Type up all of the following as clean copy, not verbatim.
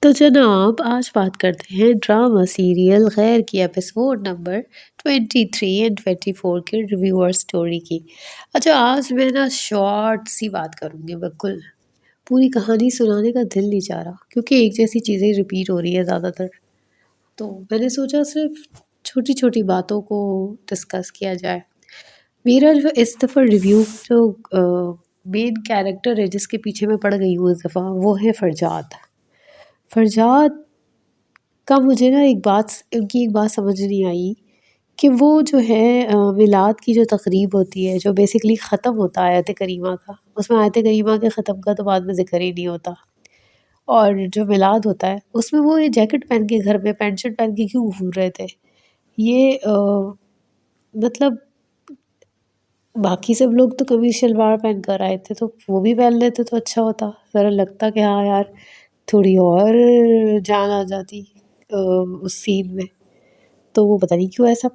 तो जनाब आज बात करते हैं ड्रामा सीरियल गैर की एपिसोड नंबर 23 एंड 24 के रिव्यूअर स्टोरी की। अच्छा, आज मैं ना शॉर्ट सी बात करूंगी, बिल्कुल पूरी कहानी सुनाने का दिल नहीं चाह रहा क्योंकि एक जैसी चीज़ें रिपीट हो रही है ज़्यादातर। तो मैंने सोचा सिर्फ छोटी छोटी बातों को डिस्कस किया जाए। मेरा जो इस दफ़ा रिव्यू जो मेन कैरेक्टर है जिसके पीछे मैं पड़ गई हूँ इस दफ़ा, वो है फरजाद। फरजाद का मुझे ना उनकी एक बात समझ नहीं आई कि वो जो है मिलाद की जो तकरीब होती है, जो बेसिकली ख़त्म होता है आयत करीमा का, उसमें आयत करीमा के ख़त्म का तो बाद में ज़िक्र ही नहीं होता। और जो मिलाद होता है उसमें वो ये जैकेट पहन के घर में पैंट शर्ट पहन के क्यों घूम रहे थे? ये मतलब बाकी सब लोग तो कमीज शलवार पहन कर आए थे, तो वो भी पहन लेते तो अच्छा होता, ज़रा लगता कि हाँ यार थोड़ी और जान आ जाती उस सीन में। तो वो पता नहीं क्यों ऐसा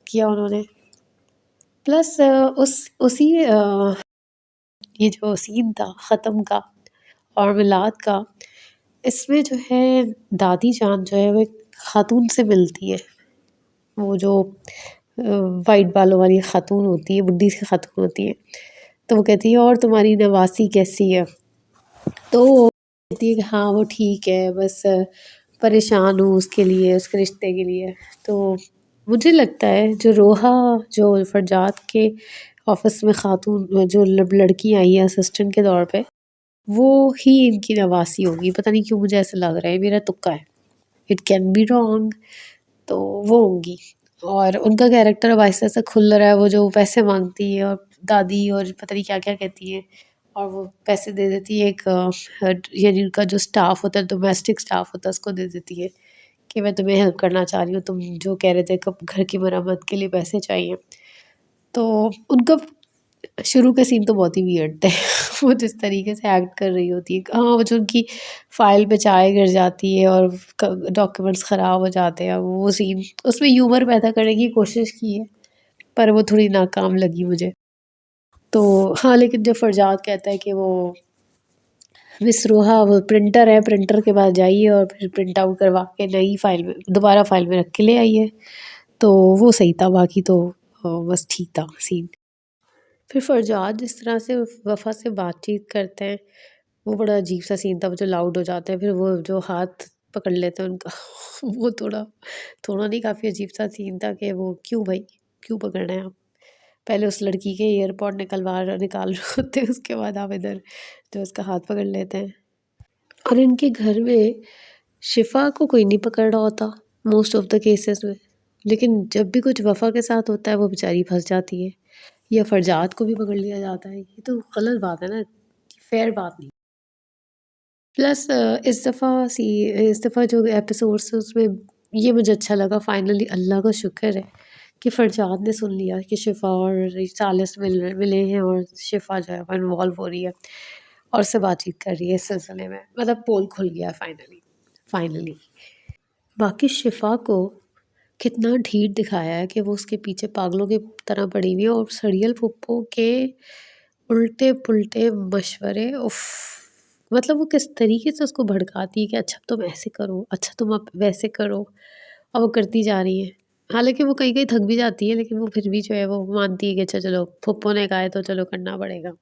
किया उन्होंने। प्लस ये जो सीन था ख़त्म का और मिलाद का, इसमें जो है दादी जान जो है वो एक खातून से मिलती है। वो जो वाइट बालों वाली खातून होती है, बुड्ढी सी खातून होती है। तो वो कहती है और तुम्हारी नवासी कैसी है? तो वो कहती है कि हाँ वो ठीक है, बस परेशान हूँ उसके लिए, उसके रिश्ते के लिए। तो मुझे लगता है जो रोहा जो फरजाद के ऑफिस में खातून जो लड़की आई है असिस्टेंट के तौर पे, वो ही इनकी नवासी होगी। पता नहीं क्यों मुझे ऐसा लग रहा है, मेरा तुक्का है, इट कैन बी रॉन्ग। तो वो होंगी। और उनका कैरेक्टर अब आहिस्ता आहिस्ता खुल रहा है, वो जो पैसे मांगती है और दादी और पता नहीं क्या क्या कहती है, और वो पैसे दे देती है एक यानी उनका जो स्टाफ होता है, डोमेस्टिक स्टाफ होता है, उसको दे देती है कि मैं तुम्हें हेल्प करना चाह रही हूँ, तुम जो कह रहे थे कब घर की मरम्मत के लिए पैसे चाहिए। तो उनका शुरू के सीन तो बहुत ही वियर्ड थे। वो जिस तरीके से एक्ट कर रही होती है, हाँ वो जो उनकी फाइल पे चाय गिर जाती है और डॉक्यूमेंट्स ख़राब हो जाते हैं, वो सीन उसमें ह्यूमर पैदा करने की कोशिश की है, पर वो थोड़ी नाकाम लगी मुझे। तो हाँ, लेकिन जब फरजाद कहता है कि वो मिस रोहा वो प्रिंटर है, प्रिंटर के पास जाइए और फिर प्रिंट आउट करवा के नई फाइल में दोबारा फाइल में रख के ले आइए, तो वो सही था। बाकी तो बस ठीक था सीन। फिर फरजाद जिस तरह से वफ़ा से बातचीत करते हैं, वो बड़ा अजीब-सा सीन था। वो जो लाउड हो जाते हैं, फिर वो जो हाथ पकड़ लेते हैं उनका वो थोड़ा थोड़ा नहीं, काफ़ी अजीब-सा सीन था कि वो क्यों भई, क्यों पकड़ रहे हैं आप? पहले उस लड़की के ईयरपॉड निकाल रहे होते हैं, उसके बाद आप इधर जो उसका हाथ पकड़ लेते हैं। और इनके घर में शिफ़ा को कोई नहीं पकड़ रहा होता मोस्ट ऑफ द केसेस में, लेकिन जब भी कुछ वफ़ा के साथ होता है वो बेचारी फँस जाती है, या फरजाद को भी पकड़ लिया जाता है। ये तो गलत बात है ना, फेयर बात नहीं। प्लस इस दफ़ा जो एपिसोड्स हैं उसमें ये मुझे अच्छा लगा, फाइनली अल्लाह का शुक्र है कि फरजाद ने सुन लिया कि शिफ़ा और सालिस मिले हैं और शिफ़ा जो है वो इन्वॉल्व हो रही है और उससे बातचीत कर रही है इस सिलसिले में। मतलब पोल खुल गया फाइनली, फाइनली। बाकी शिफ़ा को कितना ढीठ दिखाया है कि वो उसके पीछे पागलों की तरह पड़ी हुई है, और सड़ियल फुप्पो के उल्टे-पुल्टे मशवरे, उफ़! मतलब वो किस तरीके से उसको भड़काती है कि अच्छा तुम ऐसे करो, अच्छा तुम अब वैसे करो, और वो करती जा रही है। हालाँकि वो कहीं-कहीं थक भी जाती है, लेकिन वो फिर भी जो है वो मानती है कि अच्छा चलो फुप्पो ने कहा है तो चलो करना पड़ेगा।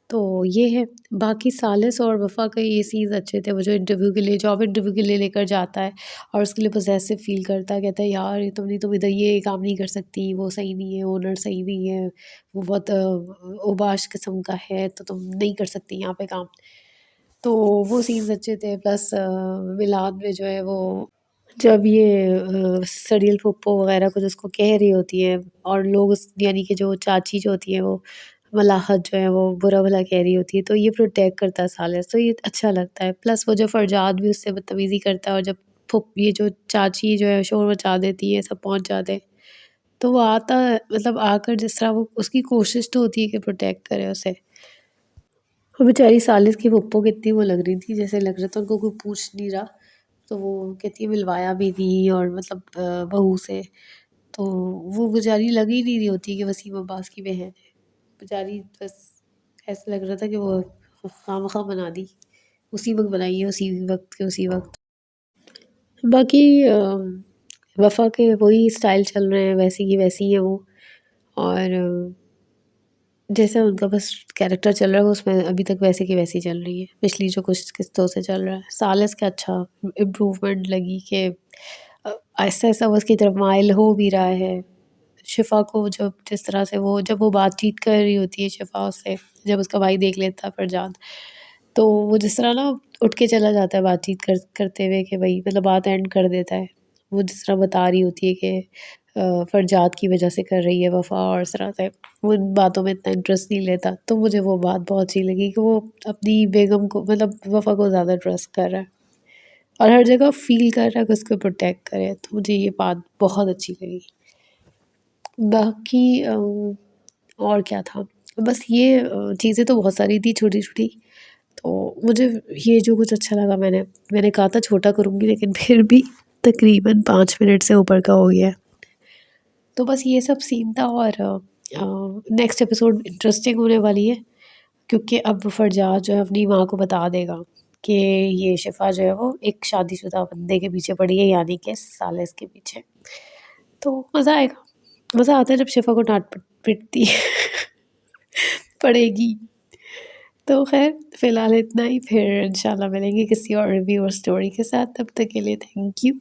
तो ये है। बाकी सालिस और वफ़ा का ये सीन्स अच्छे थे। वो जो इंटरव्यू के लिए जॉब इंटरव्यू के लिए लेकर जाता है और उसके लिए पॉसेसिव फ़ील करता है, कहता है यार तुम इधर ये काम नहीं कर सकती, वो सही नहीं है, ओनर सही नहीं है, वो बहुत ओबाश किस्म का है, तो तुम नहीं कर सकती यहाँ पे काम। तो वो सीन्स अच्छे थे। प्लस मिलाद में जो है वो जब ये सड़ील फुप्पो वगैरह कुछ उसको कह रही होती है और लोग उस यानी कि जो चाची जो होती है वो मलाहत जो है वो बुरा भला कह रही होती है, तो ये प्रोटेक्ट करता है सालिस, तो ये अच्छा लगता है। प्लस वो जो फरजाद भी उससे बदतमीज़ी करता है, और जब ये जो चाची जो है शोर मचा देती है, सब पहुंच जाते हैं, तो वो आता है, मतलब आकर जिस तरह वो उसकी कोशिश तो होती है कि प्रोटेक्ट करे उसे। और बेचारी सालिस की फुप्पो कितनी वो लग रही थी, जैसे लग रहा था उनको कोई पूछ नहीं रहा, तो वो कहती है मिलवाया भी नहीं, और मतलब बहू से, तो वो बेचारी लग ही नहीं रही होती कि वसीम अब्बास की बहन है। बेचारी बस ऐसा लग रहा था कि वो खामखा बना दी। उसी वक्त बनाई है, उसी वक्त के उसी वक्त। बाकी वफ़ा के वही स्टाइल चल रहे हैं, वैसी की वैसी है वो। और जैसा उनका बस कैरेक्टर चल रहा है वो उसमें अभी तक वैसे की वैसी चल रही है, पिछली जो कुछ किस्तों से चल रहा है। सालिस का अच्छा इम्प्रूवमेंट लगी कि आहिस्ता-आहिस्ता वो उसकी तरफ माइल हो भी रहा है। शिफ़ा को जब जिस तरह से वो जब वो बातचीत कर रही होती है शिफ़ा उससे, जब उसका भाई देख लेता है फरजाद, तो वो जिस तरह ना उठ के चला जाता है बातचीत करते हुए कि भाई मतलब बात एंड कर देता है। वो जिस तरह बता रही होती है कि फरजाद की वजह से कर रही है वफ़ा, और इस तरह से वो इन बातों में इतना इंटरेस्ट नहीं लेता। तो मुझे वो बात बहुत अच्छी लगी कि वो अपनी बेगम को मतलब वफ़ा को ज़्यादा ट्रस्ट कर रहा है और हर जगह फ़ील कर रहा है कि उसको प्रोटेक्ट करे। तो मुझे ये बात बहुत अच्छी लगी। बाकी और क्या था? बस ये चीज़ें तो बहुत सारी थी छोटी-छोटी। तो मुझे ये जो कुछ अच्छा लगा, मैंने कहा था छोटा करूँगी, लेकिन फिर भी तकरीबन 5 मिनट से ऊपर का हो गया है। तो बस ये सब सीन था। और नेक्स्ट एपिसोड इंटरेस्टिंग होने वाली है, क्योंकि अब फरजाद जो है अपनी माँ को बता देगा कि ये शिफ़ा जो है वो एक शादीशुदा बंदे के पीछे पड़ी है, यानी कि सालिस के पीछे। तो मज़ा आएगा। मज़ा आता है जब शिफ़ा को डाँट पिटती पड़ेगी। तो ख़ैर फ़िलहाल इतना ही, फिर इंशाल्लाह मिलेंगे किसी और रिव्यू और स्टोरी के साथ। तब तक के लिए थैंक यू।